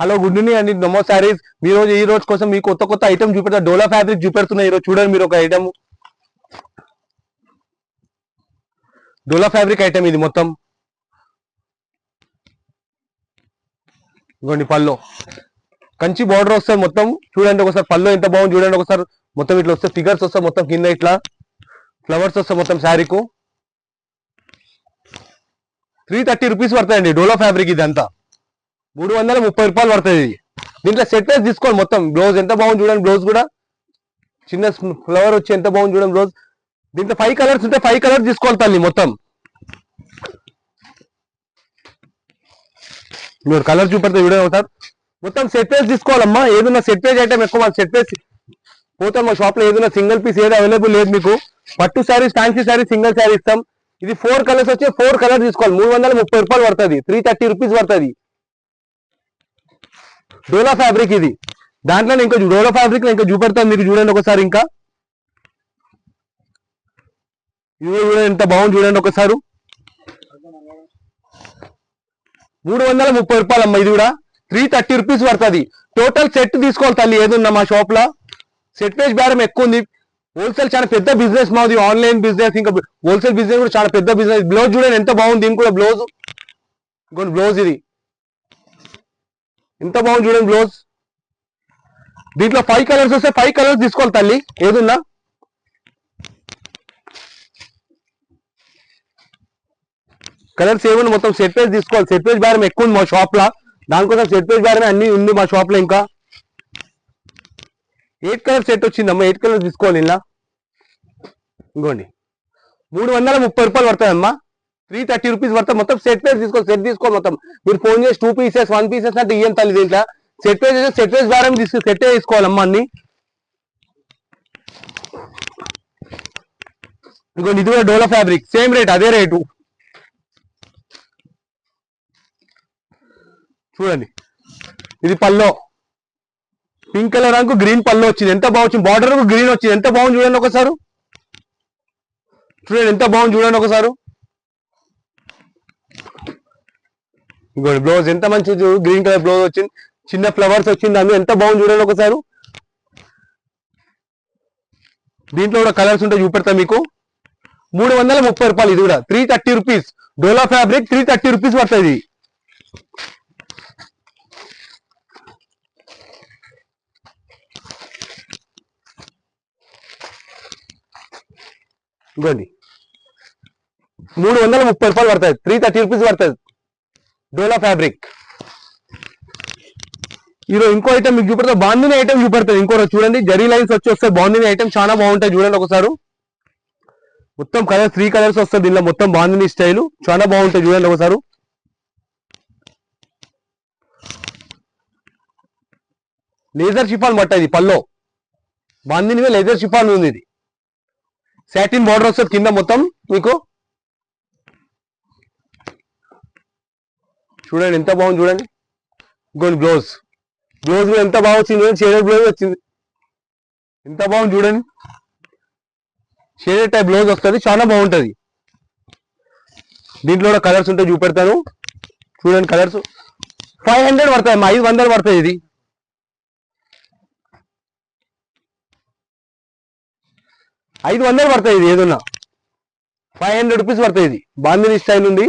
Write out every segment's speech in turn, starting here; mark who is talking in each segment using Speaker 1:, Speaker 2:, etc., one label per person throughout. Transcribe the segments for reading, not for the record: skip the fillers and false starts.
Speaker 1: Hello good evening అండి నమో సారీస్ ఈ రోజు కోసం మీకు కొత్త కొత్త ఐటమ్ చూపెడతా డోలా ఫ్యాబ్రిక్ చూపెడుతున్నా ఈ రోజు చూడండి మీరు ఒక ఐటమ్ డోలా ఫ్యాబ్రిక్ ఐటమ్ ఇది మొత్తం ఇగోండి పల్లో కంచి బార్డర్ వస్తాయి మొత్తం చూడండి ఒకసారి పల్లో ఎంత బాగుంది చూడండి ఒకసారి మొత్తం ఇట్లా వస్తే ఫిగర్స్ వస్తాయి మొత్తం కింద ఇట్లా ఫ్లవర్స్ వస్తాయి మొత్తం శారీకు 330 రూపీస్ పడతాయండి డోలా ఫ్యాబ్రిక్ ఇది అంతా 330 రూపాయలు పడుతుంది దీంట్లో సెట్ వైజ్ తీసుకోండి మొత్తం బ్లౌజ్ ఎంత బాగుంది చూడండి బ్లౌజ్ కూడా చిన్న ఫ్లవర్ వచ్చి ఎంత బాగుంది చూడండి బ్లౌజ్ దీంట్లో 5 కలర్స్ ఉంటే 5 కలర్స్ తీసుకోవాలి తల్లి మొత్తం మీరు కలర్ చూపెడితే వీడియో అవుతారు మొత్తం సెట్ వైజ్ తీసుకోవాలమ్మా ఏదైనా సెట్ వైజ్ ఐటమ్ ఎక్కువ సెట్ వైజ్ పోతాం మా షాప్ లో ఏదైనా సింగిల్ పీస్ ఏదో అవైలబుల్ లేదు మీకు పట్టు శారీస్ ఫ్యాన్సీ శారీ సింగిల్ శారీ ఇస్తాం ఇది 4 కలర్స్ వచ్చి 4 కలర్స్ తీసుకోవాలి 330 రూపాయలు పడుతుంది 330 రూపీస్ పడుతుంది డోలా ఫ్యాబ్రిక్ ఇది దాంట్లో ఇంకా డోలా ఫ్యాబ్రిక్ ఇంకా చూపెడతాను మీరు చూడండి ఒకసారి ఇంకా చూడండి ఎంత బాగుంది చూడండి ఒకసారి 330 రూపాయలు అమ్మ ఇది కూడా 330 రూపీస్ పడుతుంది టోటల్ సెట్ తీసుకోవాలి తల్లి ఏదున్నా మా షాప్ లో సెట్ పేజ్ బేరం ఎక్కువ ఉంది హోల్సేల్ చాలా పెద్ద బిజినెస్ మాది ఆన్లైన్ బిజినెస్ ఇంకా హోల్సేల్ బిజినెస్ కూడా చాలా పెద్ద బిజినెస్ బ్లౌజ్ చూడండి ఎంత బాగుంది దీని కూడా బ్లౌజ్ ఇంకోటి బ్లౌజ్ ఇది ఎంత బాగుంది చూడండి బ్లౌజ్ దీంట్లో 5 కలర్స్ వస్తే 5 కలర్స్ తీసుకోవాలి తల్లి ఏదున్నా కలర్స్ ఏమన్నా మొత్తం సెట్ పేజ్ తీసుకోవాలి సెట్ పేజ్ బేరం ఎక్కువ ఉంది మా షాప్ లో దానికోసం సెట్ పేజ్ బేరమే అన్ని ఉంది మా షాప్ లో ఇంకా 8 కలర్ సెట్ వచ్చిందమ్మా 8 కలర్స్ తీసుకోవాలి ఇలా ఇంకోండి 330 రూపాయలు పడుతుందమ్మా 330 రూపీస్ పడుతుంది మొత్తం సెట్ పేజ్ తీసుకోవాలి సెట్ తీసుకోవాలి మొత్తం మీరు ఫోన్ చేసి 2 పీసెస్ 1 పీసెస్ అంటే ఇయ్యం తల్లి దీంట్లో సెట్ పేజ్ సెట్ పేజ్ బేరం సెట్ తీసుకోవాలమ్మా అన్ని ఇంకోండి ఇది కూడా డోలా ఫ్యాబ్రిక్ సేమ్ రేట్ అదే రేటు చూడండి ఇది పల్లో పింక్ కలర్ రంగు గ్రీన్ పల్లో వచ్చింది ఎంత బాగుంది బార్డర్ గ్రీన్ వచ్చింది ఎంత బాగుంది చూడండి ఒకసారి చూడండి ఎంత బాగుంది చూడండి ఒకసారి ఇంకోటి బ్లౌజ్ ఎంత మంచిది గ్రీన్ కలర్ బ్లౌజ్ వచ్చింది చిన్న ఫ్లవర్స్ వచ్చింది అందులో ఎంత బాగుంది చూడండి ఒకసారి దీంట్లో కూడా కలర్స్ ఉంటే చూపెడతా మీకు 330 రూపాయలు ఇది కూడా 330 రూపీస్ డోలా ఫ్యాబ్రిక్ 330 రూపీస్ పడుతుంది ఇంకోండి 330 రూపాయలు పడుతుంది 330 రూపీస్ పడుతుంది డోలా ఫ్యాబ్రిక్ ఈరోజు ఇంకో ఐటమ్ మీకు చూపెడతా బాందిని ఐటమ్ చూపెడతాయి ఇంకో చూడండి జరీ లైన్స్ వచ్చి వస్తాయి బాందిని ఐటమ్ చాలా బాగుంటాయి చూడండి ఒకసారి మొత్తం కలర్స్ 3 కలర్స్ వస్తుంది దీనిలో మొత్తం బాందిని స్టైల్ చాలా బాగుంటాయి చూడండి ఒకసారి లేజర్ షిఫాన్ బట్ట ఇది పల్లో బాందిని లేజర్ షిఫాన్ ఉంది ఇది సాటిన్ బార్డర్ వస్తుంది కింద మొత్తం మీకు చూడండి ఎంత బాగుంది చూడండి ఇంకోటి బ్లౌజ్ బ్లౌజ్ కూడా ఎంత బాగా వచ్చింది షేడెడ్ బ్లౌజ్ వచ్చింది ఎంత బాగుంది చూడండి షేడెడ్ టైప్ బ్లౌజ్ వస్తుంది చాలా బాగుంటుంది దీంట్లో కూడా కలర్స్ ఉంటే చూపెడతాను చూడండి కలర్స్ 500 పడతాయి 500 పడతాయి ఇది 500 పడతాయి ఇది ఏదన్నా 500 రూపీస్ పడతాయి ఇది బాందిని స్టైల్ ఉంది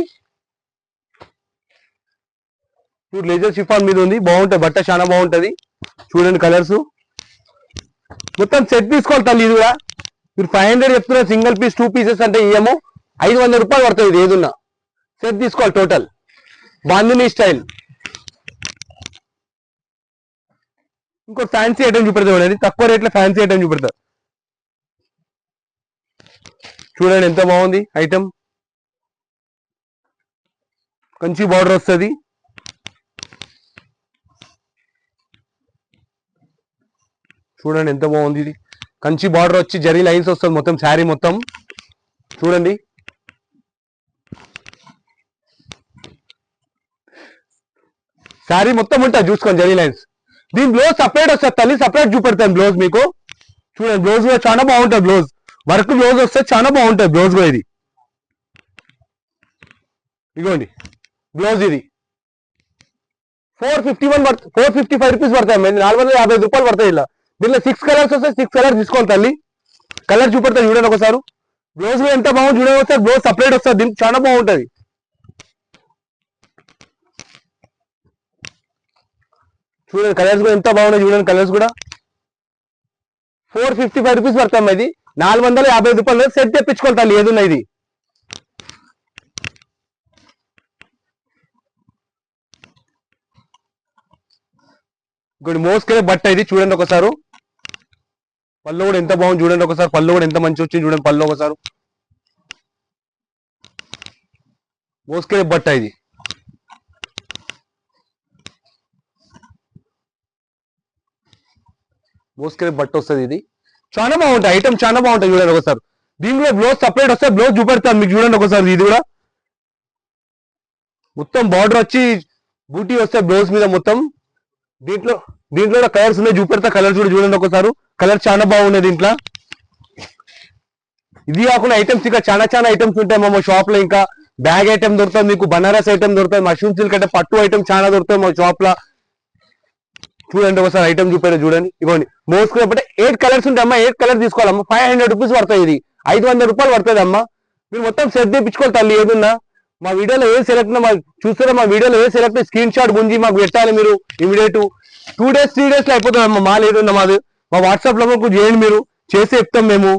Speaker 1: లేజర్ షిఫాన్ మీద ఉంది బాగుంటుంది బట్ట చాలా బాగుంటది చూడండి కలర్స్ మొత్తం సెట్ తీసుకోవాలి తల్లి ఇది కూడా మీరు 500 చెప్తున్నారు సింగిల్ పీస్ 2 పీసెస్ అంటే ఇయ్యము 500 రూపాయలు పడుతుంది ఇది ఏదున్నా సెట్ తీసుకోవాలి టోటల్ బాందిని స్టైల్ ఇంకో ఫ్యాన్సీ ఐటమ్ చూపెడతాం తక్కువ రేట్లో ఫ్యాన్సీ ఐటమ్ చూపెడతారు చూడండి ఎంత బాగుంది ఐటమ్ కంచి బార్డర్ వస్తుంది చూడండి ఎంత బాగుంది ఇది కంచి బార్డర్ వచ్చి జరీ లైన్స్ వస్తుంది మొత్తం శారీ మొత్తం చూడండి శారీ మొత్తం ఉంటుంది చూసుకోండి జరీ లైన్స్ దీని బ్లౌజ్ సపరేట్ వస్తుంది తల్లి సపరేట్ చూపెడతాను బ్లౌజ్ మీకు చూడండి బ్లౌజ్ కూడా చాలా బాగుంటుంది బ్లౌజ్ వర్క్ బ్లౌజ్ వస్తే చాలా బాగుంటుంది బ్లౌజ్ కూడా ఇది ఇగోండి బ్లౌజ్ ఇది 455 రూపీస్ పడతాయి అమ్మ. 450 రూపాయలు పడతాయి. ఇలా దీనిలో 6 కలర్స్ వస్తాయి. 6 కలర్స్ తీసుకోవాలి తల్లి. కలర్ చూపెడతాయి చూడండి ఒకసారి. బ్లౌజ్ కూడా ఎంత బాగుంది చూడండి ఒకసారి. బ్లౌజ్ సపరేట్ వస్తుంది, దీనికి చాలా బాగుంటది. చూడండి కలర్స్ కూడా ఎంత బాగున్నాయి చూడండి. కలర్స్ కూడా 455 రూపీస్ పడతాం. ఇది 450 రూపాయలు సెట్ తెప్పించుకోవాలి తల్లి. ఏదున్నా ఇది ఇంకోటి మోస్కే బట్ట. ఇది చూడండి ఒకసారి. పళ్ళు కూడా ఎంత బాగుంది చూడండి ఒకసారి. పళ్ళు కూడా ఎంత మంచి వచ్చింది చూడండి. పళ్ళు ఒకసారి మోస్కే బట్ట. ఇది మోస్కే బట్ట వస్తుంది. ఇది చాలా బాగుంటాయి. ఐటమ్ చాలా బాగుంటాయి చూడండి ఒకసారి. దీనిలో బ్లౌజ్ సపరేట్ వస్తే బ్లౌజ్ చూపెడతాను మీకు చూడండి ఒకసారి. ఇది కూడా మొత్తం బార్డర్ వచ్చి బూటీ వస్తే బ్లౌజ్ మీద మొత్తం. దీంట్లో కూడా కలర్స్ ఉన్నాయి చూపెడతా. కలర్స్ కూడా చూడండి ఒకసారి. కలర్ చాలా బాగున్నాయి దీంట్లో. ఇది కాకుండా ఐటమ్స్ ఇంకా చాలా ఐటమ్స్ ఉంటాయి మా షాప్ లో. ఇంకా బ్యాగ్ ఐటమ్ దొరుకుతుంది మీకు, బనారస్ ఐటమ్ దొరుకుతుంది, మష్రూమ్ సిల్క్ అంటే పట్టు ఐటమ్ చాలా దొరుకుతాయి మా షాప్ లో. చూడండి ఒకసారి ఐటమ్ చూపారు చూడండి. ఇవ్వండి మోస్ట్లీ 8 కలర్స్ ఉంటాయి అమ్మా. 8 కలర్ తీసుకోవాలమ్మా. 500 రూపీస్ పడుతుంది. ఇది 500 రూపాయలు పడుతుంది అమ్మా. మీరు మొత్తం సెట్ తెప్పించుకోవాలి తల్లి. ఏదున్నా మా వీడియోలో ఏ సెలెక్ట్ చూస్తారో మా వీడియోలో ఏ సెలెక్ట్ స్క్రీన్ షాట్ గుంజి మాకు పెట్టాలి మీరు. ఇమీడియట్ 2 డేస్ 3 డేస్ లో అయిపోతుంది అమ్మా. మాల్ ఏదున్నా మాది మా వాట్సాప్ లో మాకు చేయండి. మీరు చేసి చెప్తాం మేము.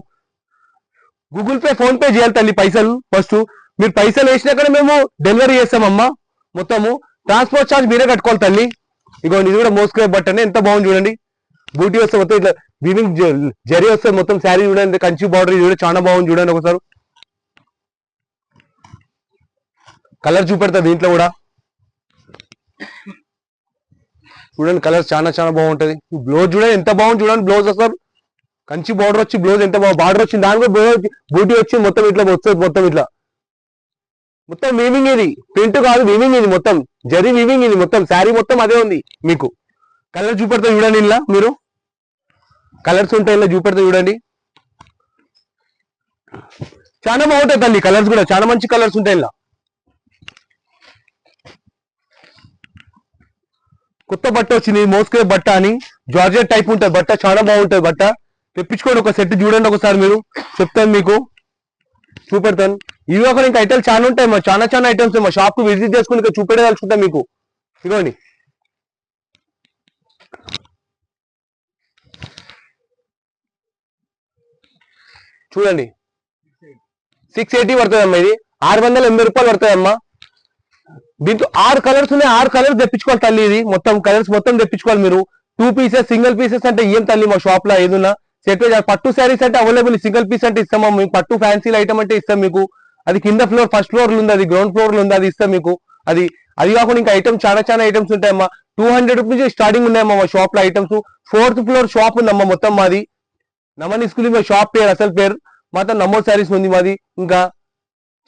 Speaker 1: గూగుల్ పే ఫోన్ పే చేయాలి తల్లి. పైసలు ఫస్ట్ మీరు పైసలు వేసినాకనే మేము డెలివరీ చేస్తామమ్మా. మొత్తము ట్రాన్స్పోర్ట్ ఛార్జ్ మీరే కట్టుకోవాలి తల్లి. ఇగోండి ఇది కూడా మోస్కే బట్ అని ఎంత బాగుంది చూడండి. బూటీ వస్తే మొత్తం ఇట్లా వీవింగ్ జరీ వస్తుంది మొత్తం. శారీ చూడండి కంచి బార్డర్ చూడండి చాలా బాగుంది చూడండి ఒకసారి. కలర్ చూపెడతా దీంట్లో కూడా చూడండి. కలర్ చాలా బాగుంటది. బ్లౌజ్ చూడండి ఎంత బాగుంది చూడండి. బ్లౌజ్ వస్తారు కంచి బార్డర్ వచ్చి బ్లౌజ్ ఎంత బార్డర్ వచ్చింది. దాని కూడా బూటీ వచ్చి మొత్తం ఇట్లా వస్తుంది. మొత్తం ఇట్లా మొత్తం వీవింగ్. ఇది ప్రింట్ కాదు వీవింగ్. ఇది మొత్తం జరీ వీవింగ్. ఇది మొత్తం శారీ మొత్తం అదే ఉంది మీకు. కలర్ చూపెడతా చూడండి. ఇలా మీరు కలర్స్ ఉంటాయి ఇలా చూపెడతా చూడండి. చాలా బాగుంటాయి తల్లి. కలర్స్ కూడా చాలా మంచి కలర్స్ ఉంటాయి ఇలా. కొత్త బట్ట వచ్చింది మోస్కే బట్ట అని. జార్జెట్ టైప్ ఉంటుంది బట్ట. చాలా బాగుంటుంది బట్ట. తెప్పించుకోండి ఒక సెట్ చూడండి ఒకసారి. మీరు చెప్తాను మీకు చూపెడతాను. ఇవి ఒక ఇంకా ఐటమ్స్ చాలా ఉంటాయి మా. చాలా ఐటమ్స్ మా షాప్ కు విజిట్ చేసుకుని ఇంకా చూపెట్టదలుచుకుంటాం మీకు. ఇదిగోండి చూడండి 680 పడుతుంది అమ్మా. ఇది 680 రూపాయలు పడుతుంది అమ్మా. దీంట్లో 6 కలర్స్ ఉన్నాయి. 6 కలర్స్ తెప్పించుకోవాలి తల్లి. ఇది మొత్తం కలర్స్ మొత్తం తెప్పించుకోవాలి మీరు. 2 పీసెస్ సింగిల్ పీసెస్ అంటే ఏం తల్లి మా షాప్ లో ఏదున్నా సెట్. పట్టు శారీస్ అంటే అవైలబుల్. సింగిల్ పీస్ అంటే ఇస్తామా మీకు. పట్టు ఫ్యాన్సీ ఐటమ్ అంటే ఇస్తాం మీకు. అది కింద ఫ్లోర్ ఫస్ట్ ఫ్లోర్ లో ఉంది. అది గ్రౌండ్ ఫ్లోర్ లో ఉంది. అది ఇస్తాం మీకు. అది కాకుండా ఇంకా ఐటమ్స్ చాలా ఐటమ్స్ ఉంటాయమ్మా. 200 రూపీస్ స్టార్టింగ్ ఉన్నాయమ్మా మా షాప్ లో ఐటమ్స్. 4th ఫ్లోర్ షాప్ ఉందమ్మా మొత్తం మాది. నమని స్కూల్ మా షాప్ పేరు అసలు పేరు మాత్రం నమో శారీస్ ఉంది మాది. ఇంకా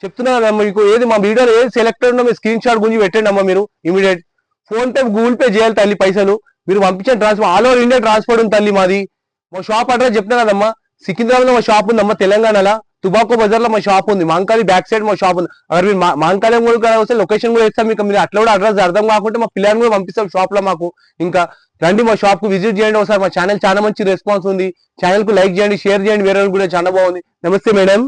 Speaker 1: చెప్తున్నా కదా మీకు. ఏది మా వీడియోలో ఏది సెలెక్టెడ్ ఉన్నా మీరు స్క్రీన్ షాట్ గురించి పెట్టండి అమ్మా. మీరు immediate phone pay Google pay చేయాలి తల్లి. పైసలు మీరు పంపించండి. Transfer all over India transport ఉంది తల్లి మాది. మా షాప్ అడ్రస్ చెప్తున్నా కదమ్మా. సికింద్రాబాద్ లో మా షాప్ ఉందమ్మా. తెలంగాణలో తుబాకో బజార్ లో మా షాప్ ఉంది. మాంకాలి బ్యాక్ సైడ్ మా షాప్ ఉంది. అక్కడ మీరు మాంకాలం కూడా వస్తే లొకేషన్ కూడా ఇస్తాం మీకు. మీరు అట్లా కూడా అడ్రస్ అర్థం కాకుంటే మా పిల్లల్ని కూడా పంపిస్తాం షాప్ లో మాకు. ఇంకా రండి మా షాప్ కు విజిట్ చేయండి ఒకసారి. మా ఛానల్ చాలా మంచి రెస్పాన్స్ ఉంది. ఛానల్ కు లైక్ చేయండి, షేర్ చేయండి. వేరే కూడా చాలా బాగుంది. నమస్తే మేడం.